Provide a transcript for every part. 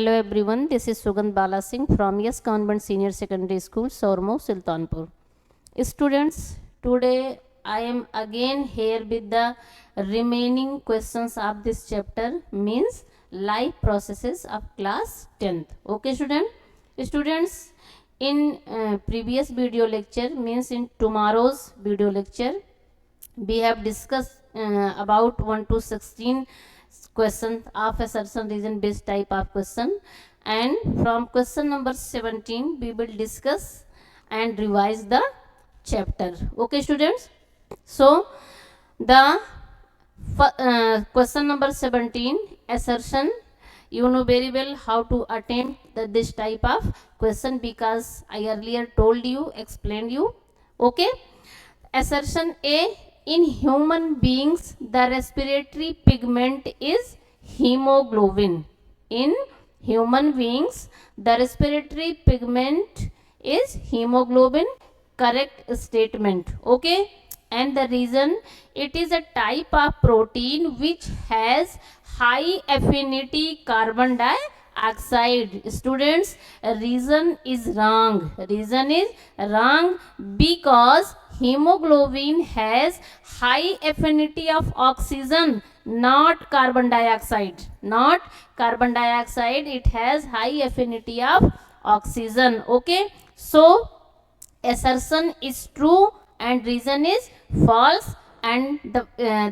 Hello everyone, this is SUGANDHBALA from Yes Convent Senior Secondary School, Sormo, Sultanpur. Students, today I am again here with the remaining questions of this chapter, means life processes of class 10th. Okay students, in previous video lecture, means in tomorrow's video lecture, we have discussed about 1 to 16 questions of assertion reason based type of question, and from question number 17 we will discuss and revise the chapter. Okay students, so the question number 17, assertion, you know very well how to attempt this type of question because I earlier told you, explained you. Okay, assertion A, in human beings the respiratory pigment is hemoglobin. In human beings the respiratory pigment is hemoglobin. Correct statement. Okay, and the reason, it is a type of protein which has high affinity carbon dioxide. Students, reason is wrong. Reason is wrong because hemoglobin has high affinity of oxygen, not carbon dioxide. Not carbon dioxide, it has high affinity of oxygen. Okay, so assertion is true and reason is false, and the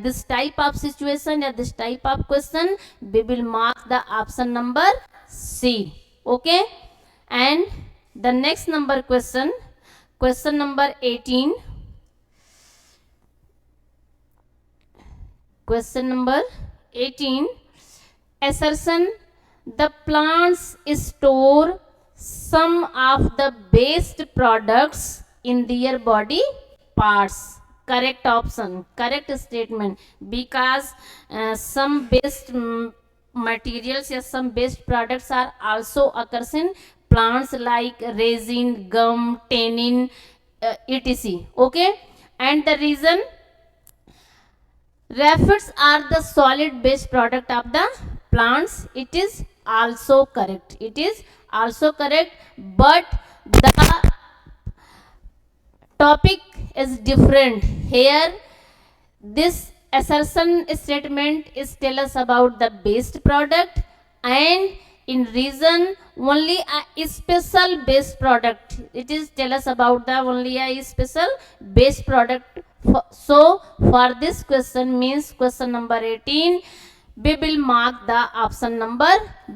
this type of situation or this type of question we will mark the option number C. Okay, and the next number question number 18. Question number 18, assertion, the plants store some of the waste products in their body parts. Correct option, correct statement, because some waste materials or some waste products are also occurs in plants like resin, gum, tannin, etc. Okay, and the reason, raphits are the solid based product of the plants. It is also correct. It is also correct, but the topic is different. Here, this assertion statement is tell us about the based product, and in reason only a special based product. It is tell us about the only a special based product. So for this question, means question number 18, we will mark the option number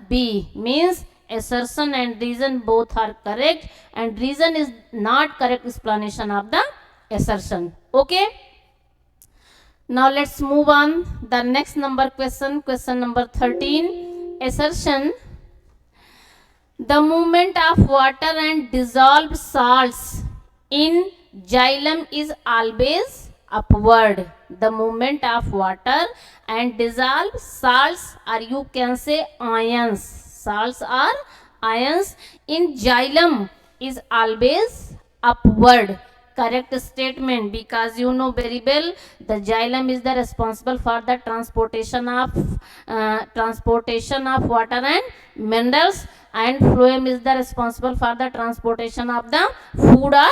B, means assertion and reason both are correct, and reason is not correct explanation of the assertion. Okay, now let's move on the next number question number 13, assertion, the movement of water and dissolved salts in xylem is always upward. The movement of water and dissolved salts, or you can say ions, salts are ions, in xylem is always upward. Correct statement, because you know very well the xylem is the responsible for the transportation of water and minerals, and phloem is the responsible for the transportation of the food or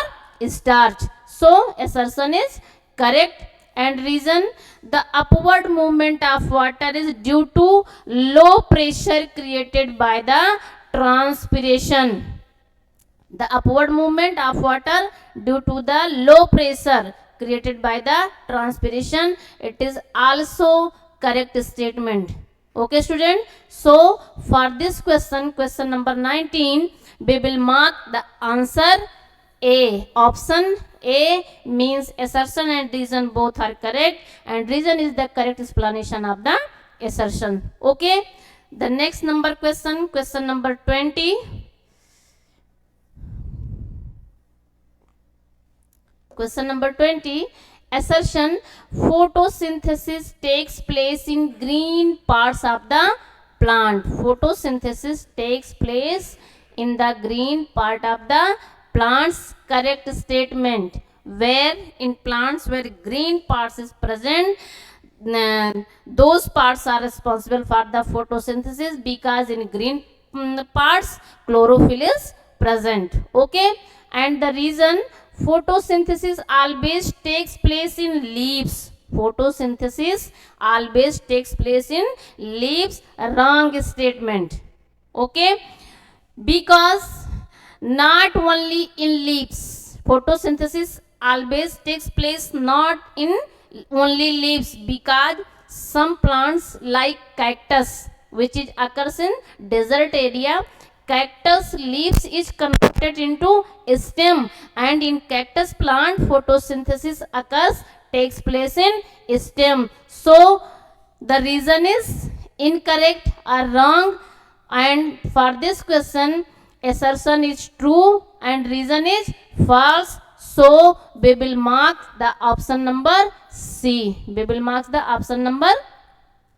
starch. So assertion is correct, and reason, the upward movement of water is due to low pressure created by the transpiration. The upward movement of water due to the low pressure created by the transpiration. It is also correct statement. Okay student, so for this question number 19, we will mark the answer A. Option A, means assertion and reason both are correct, and reason is the correct explanation of the assertion. Okay, the next number question number 20. Question number 20, assertion, photosynthesis takes place in green parts of the plant. Photosynthesis takes place in the green part of the plants. Correct statement, where in plants where green parts is present, those parts are responsible for the photosynthesis, because in green parts chlorophyll is present. Okay, and the reason photosynthesis always takes place in leaves. Photosynthesis always takes place in leaves. Wrong statement. Okay, because not only in leaves. Photosynthesis always takes place not in only leaves, because some plants like cactus, which is occurs in desert area, cactus leaves is converted into stem, and in cactus plant photosynthesis occurs, takes place in stem. So the reason is incorrect or wrong, and for this question assertion is true and reason is false. So we will mark the option number C. We will mark the option number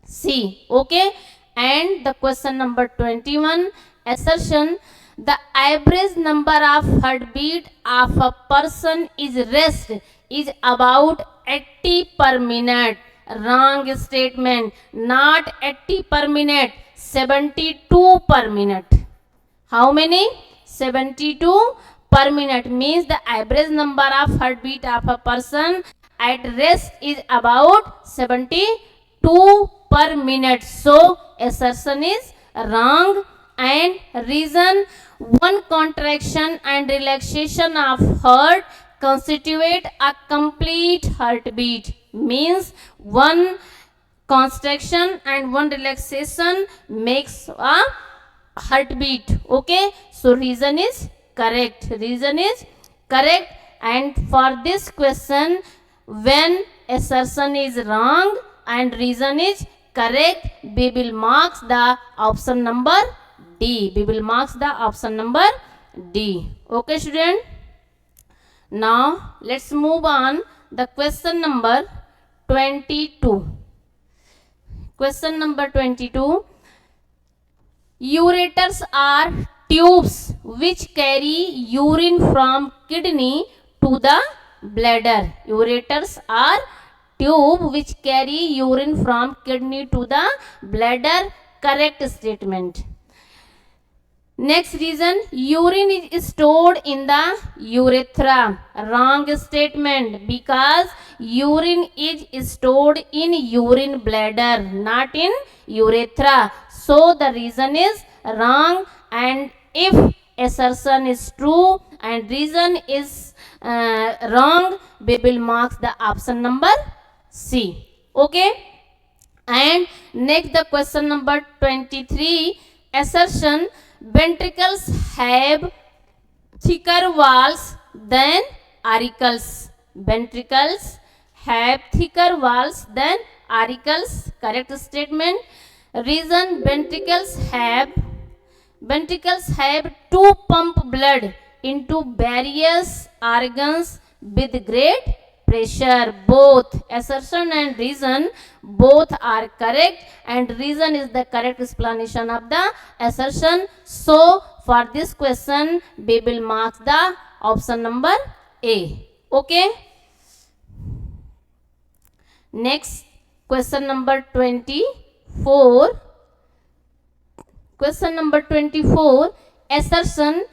C. Okay, and the question number 21, assertion the average number of heartbeat of a person is rest is about 80 per minute. Wrong statement. Not 80 per minute, 72 per minute. How many? 72 per minute means the average number of heartbeat of a person at rest is about 72 per minute. So assertion is wrong, and reason one contraction and relaxation of heart constitute a complete heartbeat, means one contraction and one relaxation makes a heartbeat. Okay, so reason is correct. Reason is correct, and for this question when assertion is wrong and reason is correct, we will mark the option number D. We will mark the option number D. Okay student, now let's move on the question number 22. Question number 22, ureters are tubes which carry urine from kidney to the bladder. Ureters are tube which carry urine from kidney to the bladder. Correct statement. Next reason, urine is stored in the urethra. Wrong statement, because urine is stored in urine bladder, not in urethra. So the reason is wrong, and if assertion is true and reason is wrong, we will mark the option number C. Okay, and next the question number 23, assertion ventricles have thicker walls than auricles. Ventricles have thicker walls than auricles. Correct statement. Reason ventricles have to pump blood into various organs with great pressure. Both assertion and reason both are correct, and reason is the correct explanation of the assertion. So for this question we will mark the option number A. Okay, next question number 24. Question number 24, assertion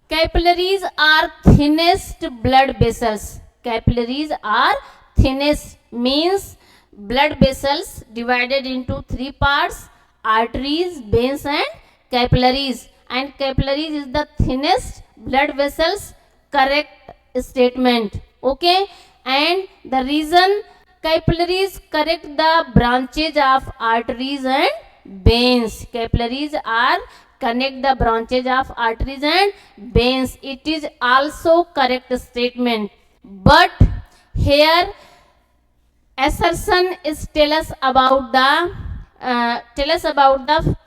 capillaries are thinnest blood vessels. Capillaries are thinnest means blood vessels divided into three parts: arteries, veins and capillaries, and capillaries is the thinnest blood vessels. Correct statement. Okay, and the reason capillaries correct the branches of arteries and veins. Capillaries are connect the branches of arteries and veins. It is also correct statement, but here assertion is tell us about the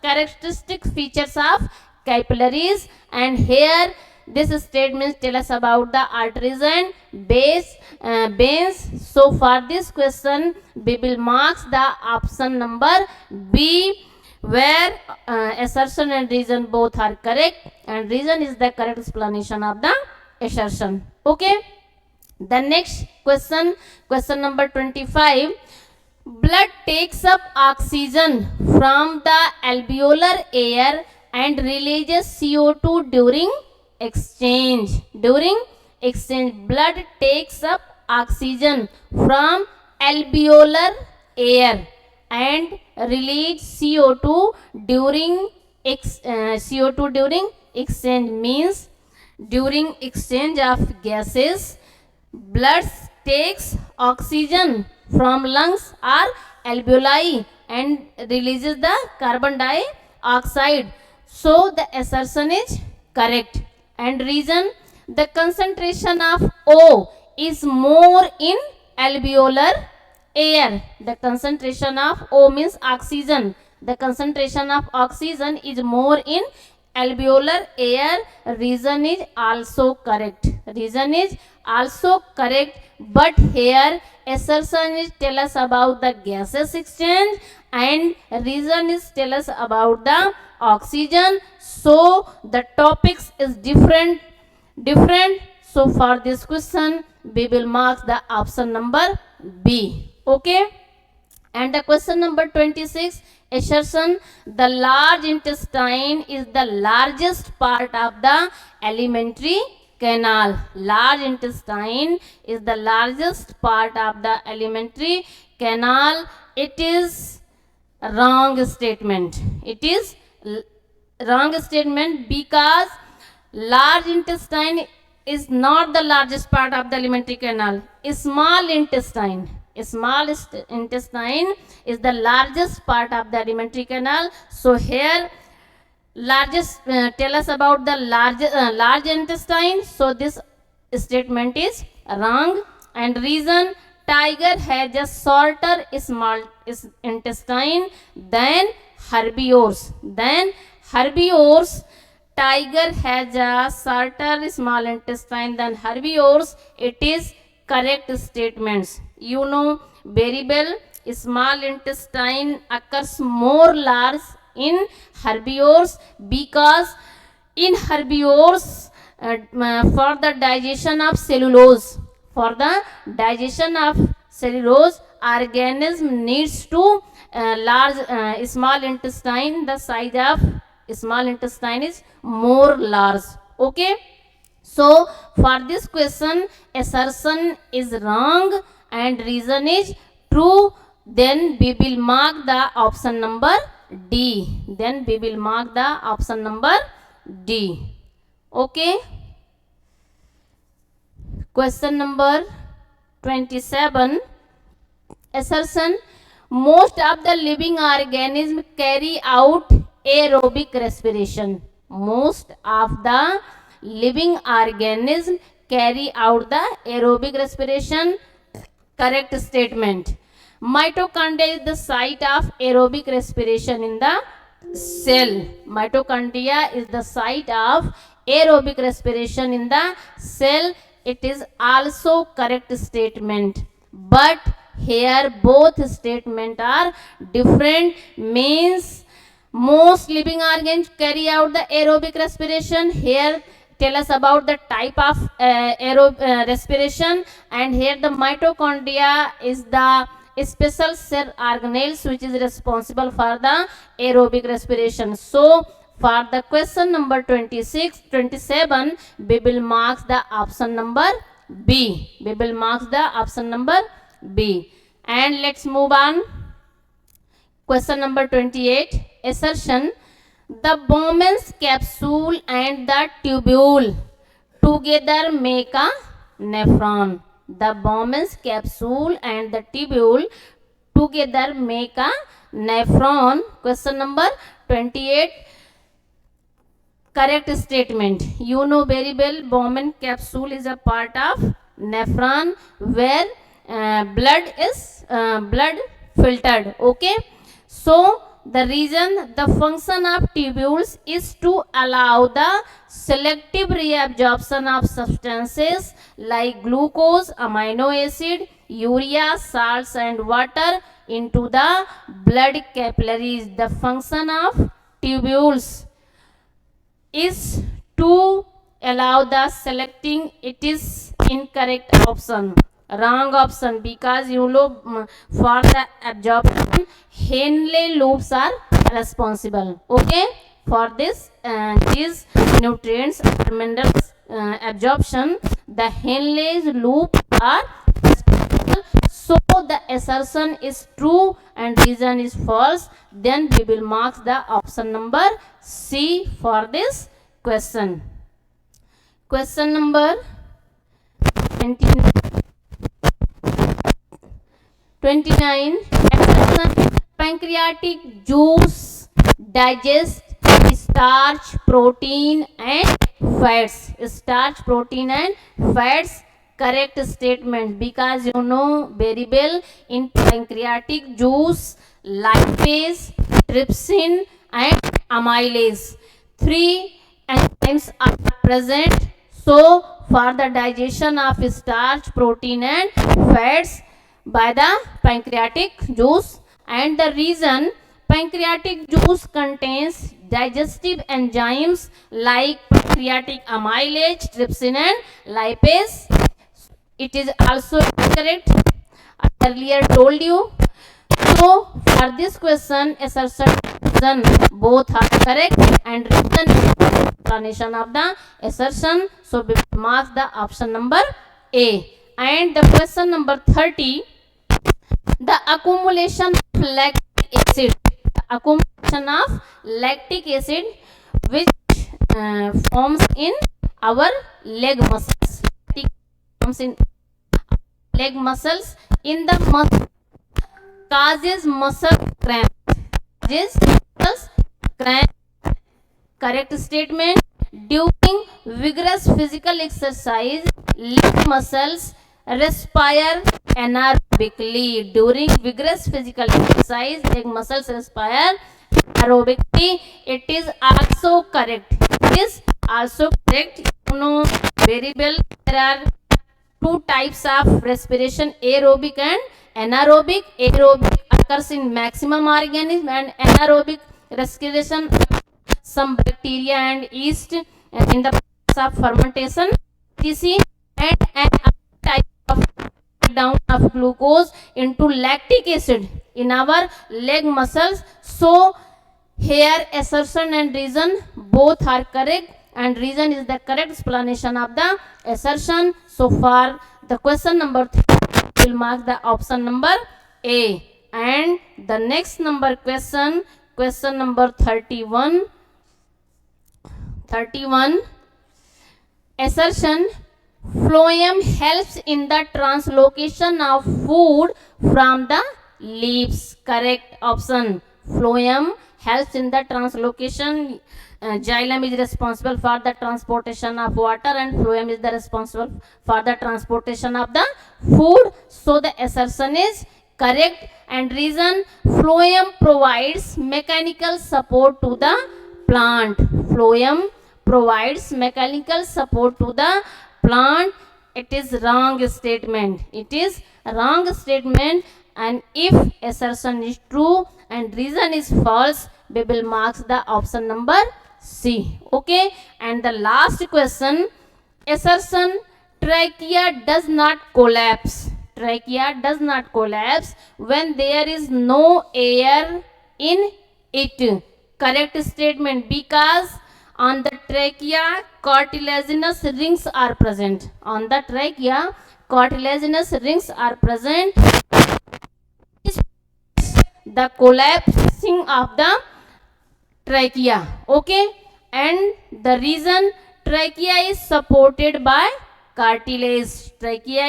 characteristic features of capillaries, and here this statement tell us about the arteries and veins. So for this question we will mark the option number B, where assertion and reason both are correct, and reason is the correct explanation of the assertion. Okay, the next question, question number 25, blood takes up oxygen from the alveolar air and releases CO2 during exchange. During exchange, blood takes up oxygen from alveolar air and release CO2 during CO2 during exchange. Means during exchange of gases, blood takes oxygen from lungs or alveoli and releases the carbon dioxide. So the assertion is correct. And reason, the concentration of O is more in alveolar air. The concentration of O means oxygen. The concentration of oxygen is more in alveolar air. Reason is also correct. Reason is also correct. But here assertion is tell us about the gases exchange and reason is tell us about the oxygen. So the topics is different. So for this question we will mark the option number B. Okay. And the question number 26, assertion, the large intestine is the largest part of the alimentary canal. Large intestine is the largest part of the alimentary canal. It is wrong statement. It is wrong statement because large intestine is not the largest part of the alimentary canal. Small intestine is the largest part of the alimentary canal. So here largest tell us about the large intestine. So this statement is wrong. And reason, tiger has a shorter small intestine than herbivores. Tiger has a shorter small intestine than herbivores. It is correct statements. You know very well, small intestine occurs more large in herbivores because in herbivores for the digestion of cellulose, organism needs to large small intestine. The size of small intestine is more large. Okay. So for this question assertion is wrong and reason is true. Then we will mark the option number D. Okay. Question number 27, assertion, most of the living organisms carry out aerobic respiration. Most of the living organisms carry out the aerobic respiration. Correct statement. Mitochondria is the site of aerobic respiration in the cell. Mitochondria is the site of aerobic respiration in the cell. It is also correct statement. But here both statements are different. Means most living organs carry out the aerobic respiration. Here tell us about the type of respiration, and here the mitochondria is the special cell organelles which is responsible for the aerobic respiration. So for the question number 27 we will mark the option number B. And let's move on. Question number 28, assertion, the Bowman's capsule and the tubule together make a nephron. The Bowman's capsule and the tubule together make a nephron. Question number 28, correct statement. You know very well Bowman capsule is a part of nephron where blood is filtered. Okay. So the reason, the function of tubules is to allow the selective reabsorption of substances like glucose, amino acid, urea, salts and water into the blood capillaries. The function of tubules is to allow the selecting. It is incorrect option. Wrong option, because you know for the absorption Henle loops are responsible. Okay. for this these nutrients or minerals absorption, the Henle's loop are respectable. So the assertion is true and reason is false. Then we will mark the option number C for this question. Question number 29. Assertion: pancreatic juice digest starch, protein and fats. Starch, protein and fats. Correct statement, because you know very well in pancreatic juice lipase, trypsin and amylase, three enzymes are present. So for the digestion of starch, protein and fats by the pancreatic juice, and the reason pancreatic juice contains digestive enzymes like pancreatic amylase, trypsin and lipase. It is also correct. I earlier told you. So for this question, assertion both are correct and reason explanation of the assertion. So we mark the option number A. And the question number 30. The accumulation of lactic acid. The accumulation of lactic acid which forms in our leg muscles. Lactic forms in leg muscles. In the muscle causes muscle cramp. Causes muscle cramp. Correct statement. During vigorous physical exercise, leg muscles respire anaerobically. During vigorous physical exercise, leg muscles respire anaerobically. It is also correct. It is also correct. You know very well there are two types of respiration: aerobic and anaerobic. Aerobic occurs in maximum organism, and anaerobic respiration some bacteria and yeast in the process of fermentation, etc. And an type of breakdown of glucose into lactic acid in our leg muscles. So here assertion and reason both are correct, and reason is the correct explanation of the assertion. So for the question number 3, we will mark the option number A. And the next number question number 31. Assertion: phloem helps in the translocation of food from the leaves. Correct option. Phloem helps in the translocation. Xylem is responsible for the transportation of water, and phloem is the responsible for the transportation of the food. So the assertion is correct, and reason: phloem provides mechanical support to the plant. Phloem provides mechanical support to the plant. It is wrong statement. It is wrong statement, and if assertion is true and reason is false, we will mark the option number C. Okay, and the last question: assertion: trachea does not collapse. Trachea does not collapse when there is no air in it. Correct statement, because on the trachea cartilaginous rings are present. On the trachea cartilaginous rings are present. The collapsing of the trachea. Okay, and the reason: trachea is supported by cartilage. Trachea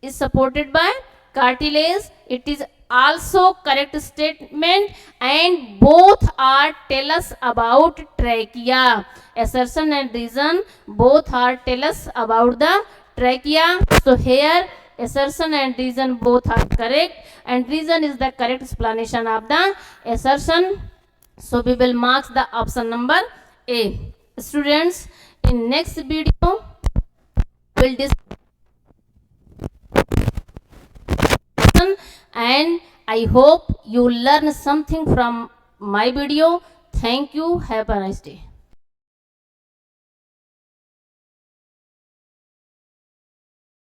is supported by cartilage. It is also correct statement, and both are tell us about trachea. Assertion and reason both are tell us about the trachea. So here assertion and reason both are correct, and reason is the correct explanation of the assertion. So we will mark the option number A. Students, in next video we will discuss, and I hope you learn something from my video. Thank you. Have a nice day.